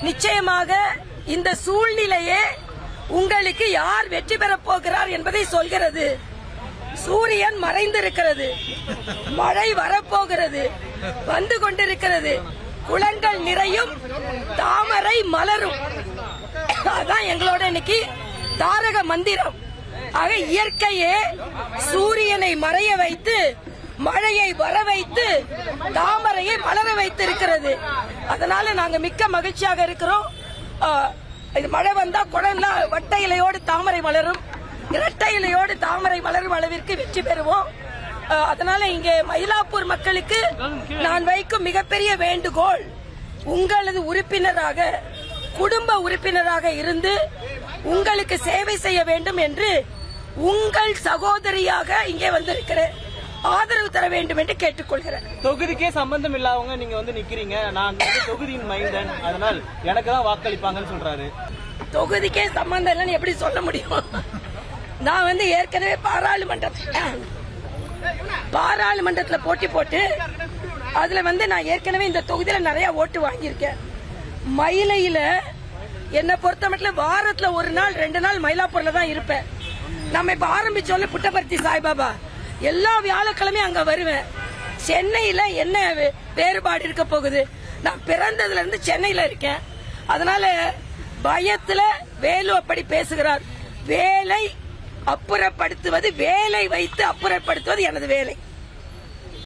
நிச்சயமாக இந்த சூழ்நிலையே உங்களுக்கு யார் வெற்றி பெறப் போகிறார் என்பதை சொல்கிறது. சூரியன் மறைந்திருக்கிறது, மழை வரப்போகிறது, வந்து கொண்டிருக்கிறது, குளங்கள் நிறையும், தாமரை மலரும். அதான் எங்களோட இன்னைக்கு தாரக மந்திரம். ஆக இயற்கையே சூரியனை மறைய வைத்து, மழையை வர வைத்து, தாமரையை மலர வைத்து இருக்கிறது. அதனால நாங்க மிக்க மகிழ்ச்சியாக இருக்கிறோம். இது மழை வந்தா குடம்லாம் வட்ட இலையோடு தாமரை மலரும், இரட்டை இலையோடு தாமரை மலரும் அளவிற்கு வெற்றி பெறுவோம். அதனால இங்கே மயிலாப்பூர் மக்களுக்கு நான் வைக்கும் மிகப்பெரிய வேண்டுகோள், உங்களது உறுப்பினராக, குடும்ப உறுப்பினராக இருந்து உங்களுக்கு சேவை செய்ய வேண்டும் என்று உங்கள் சகோதரியாக இங்கே வந்திருக்கிறேன். ஆதரவு தர வேண்டும் என்று கேட்டுக்கொள்கிறேன். தொகுதிக்கே சம்பந்தம் இல்லாதவங்க நீங்க வந்து நிக்கிறீங்க, நான் தொகுதியின் மைந்தன், அதனால் எனக்கு தான் வாக்களிப்பாங்கன்னு சொல்றாரு. தொகுதிக்கே சம்பந்தம் இல்லைன்னு எப்படி சொல்ல முடியும்? நான் வந்து ஏற்கனவே பாராளுமன்றத்தில் போட்டி போட்டு அதுல வந்து நான் ஏற்கனவே இந்த தொகுதியில நிறைய ஓட்டு வாங்கியிருக்கேன். மயிலையில என்னை பொறுத்த மட்டும் வாரத்துல ஒரு நாள் 2 நாள் மயிலாப்பூர்ல தான் இருப்பேன். நம்ம இப்ப ஆரம்பிச்சோம்ல புட்டபர்த்தி சாய்பாபா, எல்லா வியாழக்கிழமையும் அங்க வருவேன். சென்னையில என்ன வேறுபாடு இருக்க போகுது? நான் பிறந்ததுல இருந்து சென்னையில இருக்கேன். அதனால பயத்துல வேலு அப்படி பேசுகிறார். வேலை அப்புறப்படுத்துவது, வேலை வைத்து அப்புறப்படுத்துவது எனது வேலை.